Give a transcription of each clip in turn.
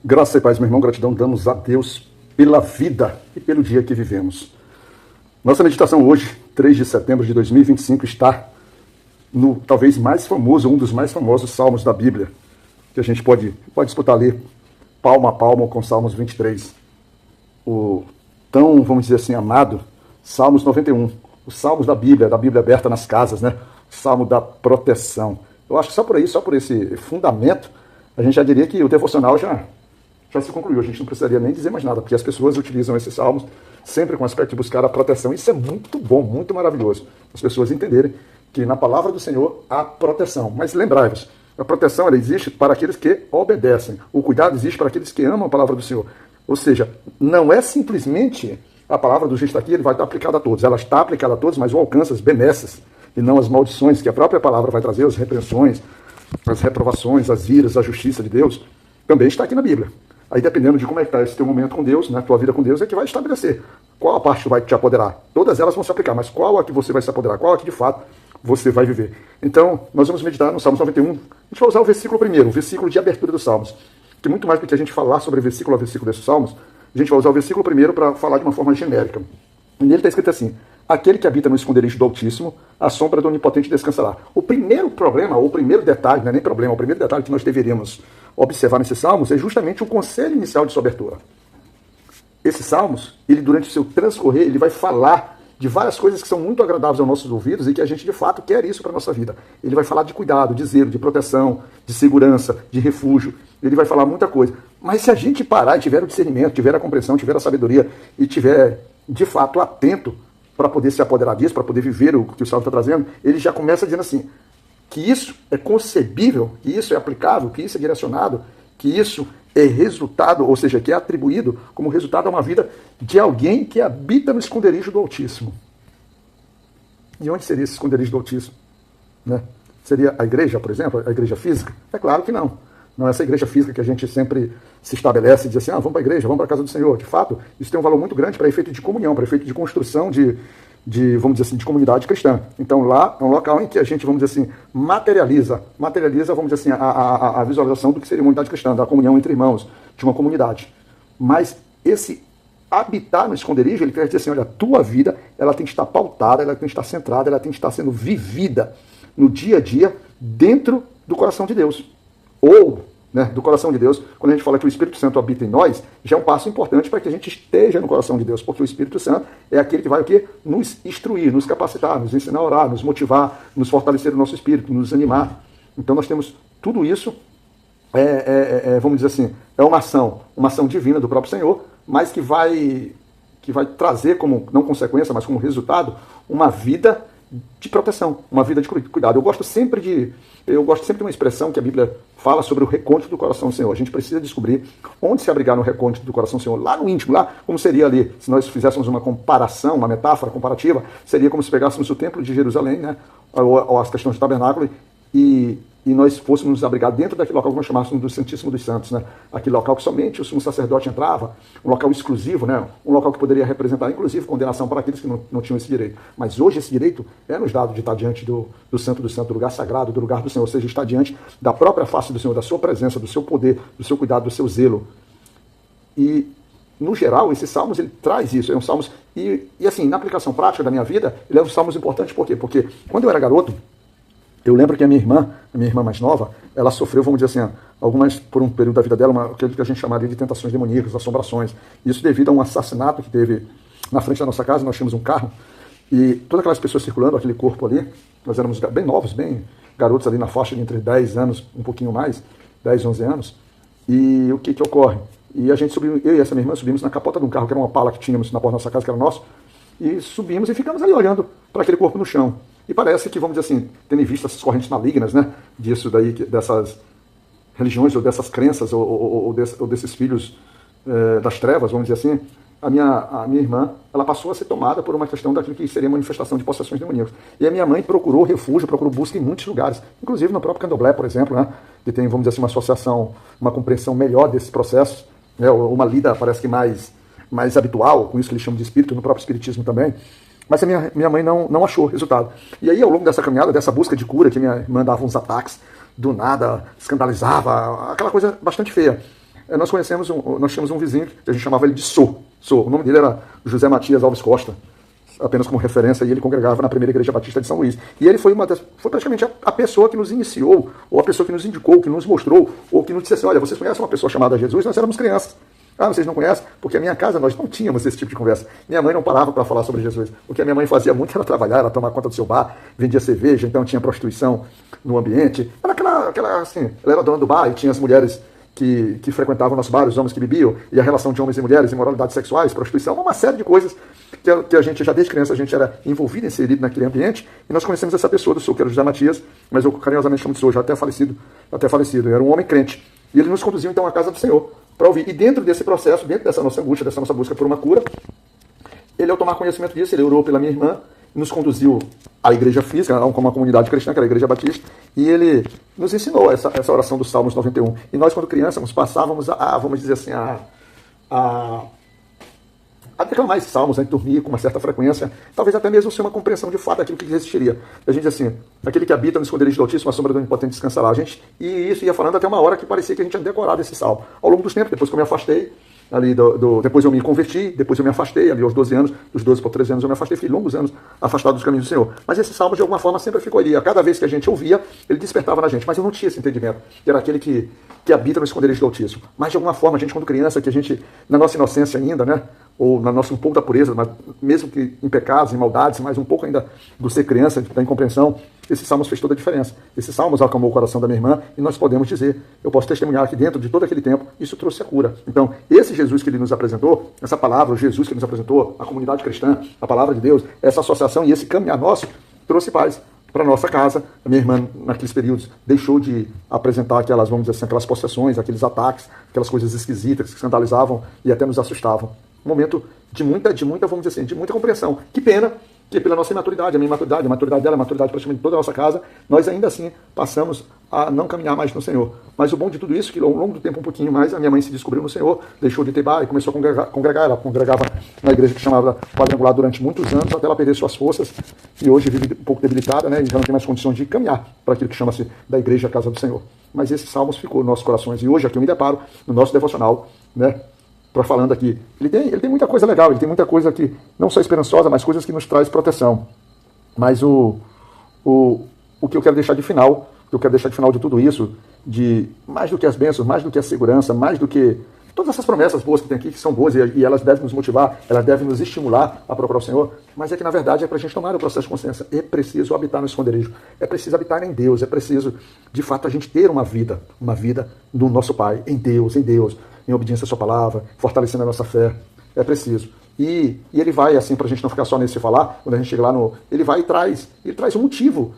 Graça e paz, meu irmão, gratidão damos a Deus pela vida e pelo dia que vivemos. Nossa meditação hoje, 3 de setembro de 2025, está no talvez mais famoso, um dos mais famosos salmos da Bíblia, que a gente pode disputar ali, palmo a palmo, com Salmos 23. O tão, vamos dizer assim, amado, Salmos 91. Os salmos da Bíblia aberta nas casas, né? O salmo da proteção. Eu acho que só por esse fundamento, a gente já diria que o devocional já se concluiu. A gente não precisaria nem dizer mais nada, porque as pessoas utilizam esses salmos sempre com o aspecto de buscar a proteção. Isso é muito bom, muito maravilhoso. As pessoas entenderem que na palavra do Senhor há proteção. Mas lembrai-vos, a proteção ela existe para aqueles que obedecem. O cuidado existe para aqueles que amam a palavra do Senhor. Ou seja, não é simplesmente a palavra do jeito aqui, ele vai estar aplicada a todos. Ela está aplicada a todos, mas o alcance, as benesses, e não as maldições que a própria palavra vai trazer, as repreensões, as reprovações, as iras, a justiça de Deus, também está aqui na Bíblia. Aí, dependendo de como é que está esse teu momento com Deus, né, tua vida com Deus, é que vai estabelecer qual a parte vai te apoderar. Todas elas vão se aplicar, mas qual a que você vai se apoderar? Qual a que, de fato, você vai viver? Então, nós vamos meditar no Salmos 91. A gente vai usar o versículo primeiro, o versículo de abertura dos Salmos. Que muito mais do que a gente falar sobre versículo a versículo desses Salmos, a gente vai usar o versículo primeiro para falar de uma forma genérica. E nele está escrito assim: aquele que habita no esconderijo do Altíssimo, a sombra do Onipotente descansará. O primeiro problema, ou o primeiro detalhe, não é nem problema, o primeiro detalhe que nós deveríamos observar nesses salmos é justamente o conselho inicial de sua abertura. Esses salmos, ele durante o seu transcorrer, ele vai falar de várias coisas que são muito agradáveis aos nossos ouvidos e que a gente de fato quer isso para a nossa vida. Ele vai falar de cuidado, de zelo, de proteção, de segurança, de refúgio. Ele vai falar muita coisa. Mas se a gente parar e tiver o discernimento, tiver a compreensão, tiver a sabedoria e tiver de fato atento para poder se apoderar disso, para poder viver o que o Salmo está trazendo, ele já começa dizendo assim, que isso é concebível, que isso é aplicável, que isso é direcionado, que isso é resultado, ou seja, que é atribuído como resultado a uma vida de alguém que habita no esconderijo do Altíssimo. E onde seria esse esconderijo do Altíssimo? Né? Seria a igreja, por exemplo, a igreja física? É claro que não. Não é essa igreja física que a gente sempre se estabelece e diz assim, vamos para a igreja, vamos para a casa do Senhor. De fato, isso tem um valor muito grande para efeito de comunhão, para efeito de construção de, vamos dizer assim, de comunidade cristã. Então lá é um local em que a gente, vamos dizer assim, materializa, vamos dizer assim, a visualização do que seria uma unidade cristã, da comunhão entre irmãos, de uma comunidade. Mas esse habitar no esconderijo, ele quer dizer assim, olha, a tua vida, ela tem que estar pautada, ela tem que estar centrada, ela tem que estar sendo vivida no dia a dia dentro do coração de Deus. Ou, né, do coração de Deus, quando a gente fala que o Espírito Santo habita em nós, já é um passo importante para que a gente esteja no coração de Deus, porque o Espírito Santo é aquele que vai o quê? Nos instruir, nos capacitar, nos ensinar a orar, nos motivar, nos fortalecer o nosso espírito, nos animar. Então nós temos tudo isso, vamos dizer assim, é uma ação divina do próprio Senhor, mas que vai trazer como, não consequência, mas como resultado, uma vida de proteção, uma vida de cuidado. Eu gosto sempre de uma expressão que a Bíblia fala sobre o recôndito do coração do Senhor. A gente precisa descobrir onde se abrigar no recôndito do coração do Senhor, lá no íntimo, lá como seria ali, se nós fizéssemos uma comparação, uma metáfora comparativa, seria como se pegássemos o templo de Jerusalém, né, ou as questões do tabernáculo, e nós fôssemos nos abrigar dentro daquele local que nós chamássemos do Santíssimo dos Santos, né? Aquele local que somente o sumo sacerdote entrava, um local exclusivo, né? Um local que poderia representar, inclusive, condenação para aqueles que não tinham esse direito. Mas hoje esse direito é nos dado de estar diante do Santo do Santo, do lugar sagrado, do lugar do Senhor, ou seja, estar diante da própria face do Senhor, da sua presença, do seu poder, do seu cuidado, do seu zelo. E, no geral, esses salmos, ele traz isso, é um salmos, e assim, na aplicação prática da minha vida, ele é um salmos importante, por quê? Porque quando eu era garoto, eu lembro que a minha irmã mais nova, ela sofreu, vamos dizer assim, por um período da vida dela, aquilo que a gente chamaria de tentações demoníacas, assombrações. Isso devido a um assassinato que teve na frente da nossa casa. Nós tínhamos um carro e todas aquelas pessoas circulando, aquele corpo ali, nós éramos bem novos, bem garotos ali na faixa de entre 10 anos, um pouquinho mais, 10, 11 anos. E o que ocorre? E a gente subiu, eu e essa minha irmã subimos na capota de um carro, que era uma pala que tínhamos na porta da nossa casa, que era nosso, e subimos e ficamos ali olhando para aquele corpo no chão. E parece que, vamos dizer assim, tendo em vista essas correntes malignas, né, disso daí, dessas religiões ou dessas crenças ou desses filhos das trevas, vamos dizer assim, a minha irmã, ela passou a ser tomada por uma questão daquilo que seria manifestação de possessões demoníacas. E a minha mãe procurou refúgio, procurou busca em muitos lugares, inclusive no próprio Candomblé, por exemplo, né, que tem, vamos dizer assim, uma associação, uma compreensão melhor desses processos, né, uma lida, parece que mais habitual, com isso que eles chamam de espírito, no próprio espiritismo também. Mas a minha mãe não achou resultado. E aí, ao longo dessa caminhada, dessa busca de cura, que minha irmã dava uns ataques, do nada, escandalizava, aquela coisa bastante feia. Nós tínhamos um vizinho que a gente chamava ele de Sô. O nome dele era José Matias Alves Costa, apenas como referência, e ele congregava na primeira igreja batista de São Luís. E ele foi praticamente a pessoa que nos iniciou, ou a pessoa que nos indicou, que nos mostrou, ou que nos disse assim, olha, vocês conhecem uma pessoa chamada Jesus? Nós éramos crianças. Ah, vocês não conhecem? Porque a minha casa nós não tínhamos esse tipo de conversa. Minha mãe não parava para falar sobre Jesus. O que a minha mãe fazia muito era trabalhar, era tomar conta do seu bar, vendia cerveja, então tinha prostituição no ambiente. Era aquela assim, ela era dona do bar e tinha as mulheres que frequentavam o nosso bar, os homens que bebiam, e a relação de homens e mulheres, imoralidades sexuais, prostituição, uma série de coisas que a gente, já desde criança, a gente era envolvido, inserido naquele ambiente, e nós conhecemos essa pessoa do Sul, que era o José Matias, mas eu carinhosamente chamo de Sul, já até falecido, era um homem crente. E ele nos conduziu então à casa do Senhor, para ouvir. E dentro desse processo, dentro dessa nossa angústia, dessa nossa busca por uma cura, ele, ao tomar conhecimento disso, ele orou pela minha irmã, nos conduziu à igreja física, como uma comunidade cristã, que era a igreja batista, e ele nos ensinou essa oração dos Salmos 91. E nós, quando crianças, passávamos vamos dizer assim, a declamar esses salmos, a dormir com uma certa frequência, talvez até mesmo ser uma compreensão de fato daquilo que existiria. A gente diz assim, aquele que habita no esconderijo do Altíssimo, a sombra do Onipotente descansará. E isso ia falando até uma hora que parecia que a gente tinha decorado esse salmo. Ao longo dos tempos, depois que eu me afastei, depois eu me converti, depois eu me afastei, ali aos 12 anos, dos 12 para 13 anos eu me afastei, fiquei longos anos afastado dos caminhos do Senhor. Mas esse salmo, de alguma forma, sempre ficou ali. A cada vez que a gente ouvia, ele despertava na gente. Mas eu não tinha esse entendimento, que era aquele que habita no esconderijo do Altíssimo. Mas, de alguma forma, a gente, quando criança, que a gente, na nossa inocência ainda, né, ou na nossa um pouco da pureza, mas mesmo que em pecados, em maldades, mas um pouco ainda do ser criança, da incompreensão, esses salmos fez toda a diferença. Esses salmos acalmou o coração da minha irmã e nós podemos dizer, eu posso testemunhar que dentro de todo aquele tempo, isso trouxe a cura. Então, esse Jesus que ele nos apresentou, essa palavra, o Jesus que ele nos apresentou, a comunidade cristã, a palavra de Deus, essa associação e esse caminhar nosso, trouxe paz para nossa casa. A minha irmã, naqueles períodos, deixou de apresentar aquelas, vamos dizer assim, aquelas possessões, aqueles ataques, aquelas coisas esquisitas que escandalizavam e até nos assustavam. Um momento de muita, vamos dizer assim, de muita compreensão. Que pena que pela nossa imaturidade, a minha imaturidade, a maturidade dela, a maturidade praticamente de toda a nossa casa, nós ainda assim passamos a não caminhar mais no Senhor. Mas o bom de tudo isso é que ao longo do tempo, um pouquinho mais, a minha mãe se descobriu no Senhor, deixou de ter bar e começou a congregar. Ela congregava na igreja que chamava Quadrangular durante muitos anos, até ela perder suas forças, e hoje vive um pouco debilitada, né, e já não tem mais condições de caminhar para aquilo que chama-se da igreja Casa do Senhor. Mas esses salmos ficou nos nossos corações, e hoje aqui eu me deparo no nosso devocional, né, para falando aqui. Ele tem muita coisa legal, ele tem muita coisa que, não só esperançosa, mas coisas que nos traz proteção. Mas o que eu quero deixar de final, de tudo isso, de mais do que as bênçãos, mais do que a segurança, mais do que todas essas promessas boas que tem aqui, que são boas e elas devem nos motivar, elas devem nos estimular a procurar o Senhor, mas é que na verdade é para a gente tomar o processo de consciência. É preciso habitar no esconderijo, é preciso habitar em Deus, é preciso, de fato, a gente ter uma vida do nosso Pai, em Deus, em obediência à sua palavra, fortalecendo a nossa fé. É preciso. E ele vai, assim, para a gente não ficar só nesse falar, quando a gente chega lá ele vai e traz um motivo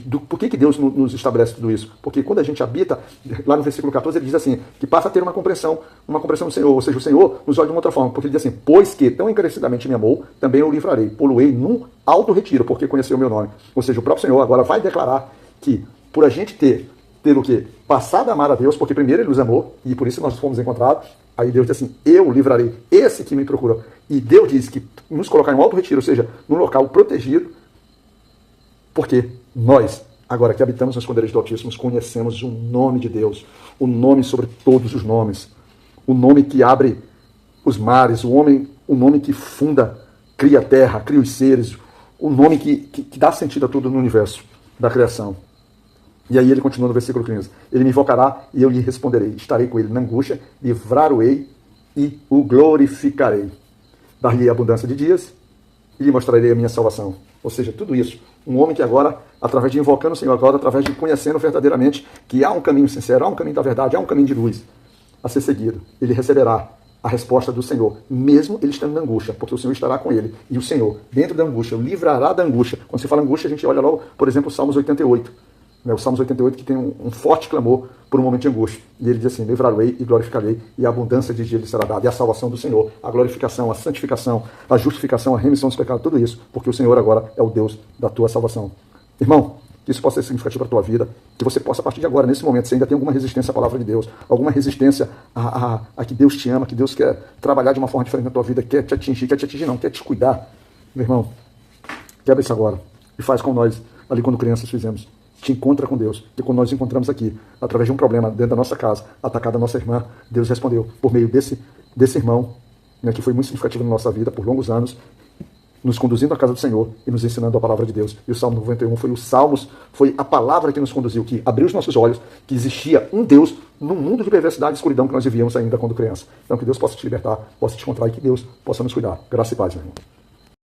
do porquê que Deus nos estabelece tudo isso. Porque quando a gente habita, lá no versículo 14, ele diz assim, que passa a ter uma compreensão do Senhor, ou seja, o Senhor nos olha de uma outra forma, porque ele diz assim, pois que tão encarecidamente me amou, também eu o livrarei, poluei num alto retiro, porque conheceu o meu nome. Ou seja, o próprio Senhor agora vai declarar que, por a gente ter o quê? Passado a amar a Deus, porque primeiro ele nos amou, e por isso nós fomos encontrados. Aí Deus diz assim, eu livrarei esse que me procurou. E Deus diz que nos colocar em um alto retiro, ou seja, num local protegido, porque nós, agora que habitamos nos esconderijos do Altíssimo, conhecemos o nome de Deus, o nome sobre todos os nomes, o nome que abre os mares, o nome que funda, cria a terra, cria os seres, o nome que dá sentido a tudo no universo da criação. E aí ele continua no versículo 15. Ele me invocará e eu lhe responderei. Estarei com ele na angústia, livrar-o-ei e o glorificarei. Dar-lhe abundância de dias e lhe mostrarei a minha salvação. Ou seja, tudo isso. Um homem que agora, através de invocando o Senhor, agora através de conhecendo verdadeiramente que há um caminho sincero, há um caminho da verdade, há um caminho de luz a ser seguido. Ele receberá a resposta do Senhor, mesmo ele estando na angústia, porque o Senhor estará com ele. E o Senhor, dentro da angústia, o livrará da angústia. Quando se fala angústia, a gente olha logo, por exemplo, o Salmos 88. O Salmos 88, que tem um forte clamor por um momento de angústia. E ele diz assim, livrar-o-ei e glorificarei, e a abundância de dia lhe será dada. E a salvação do Senhor, a glorificação, a santificação, a justificação, a remissão dos pecados, tudo isso, porque o Senhor agora é o Deus da tua salvação. Irmão, que isso possa ser significativo para a tua vida, que você possa, a partir de agora, nesse momento, se ainda tem alguma resistência à palavra de Deus, alguma resistência a que Deus te ama, que Deus quer trabalhar de uma forma diferente na tua vida, quer te atingir não, quer te cuidar. Meu irmão, quebra isso agora e faz como nós, ali quando crianças, fizemos. te encontra com Deus. E quando nós encontramos aqui, através de um problema dentro da nossa casa, atacada a nossa irmã, Deus respondeu por meio desse irmão, né, que foi muito significativo na nossa vida por longos anos, nos conduzindo à casa do Senhor e nos ensinando a palavra de Deus. E o Salmo 91 foi a palavra que nos conduziu, que abriu os nossos olhos, que existia um Deus num mundo de perversidade e escuridão que nós vivíamos ainda quando criança. Então que Deus possa te libertar, possa te encontrar e que Deus possa nos cuidar. Graça e paz, meu irmão.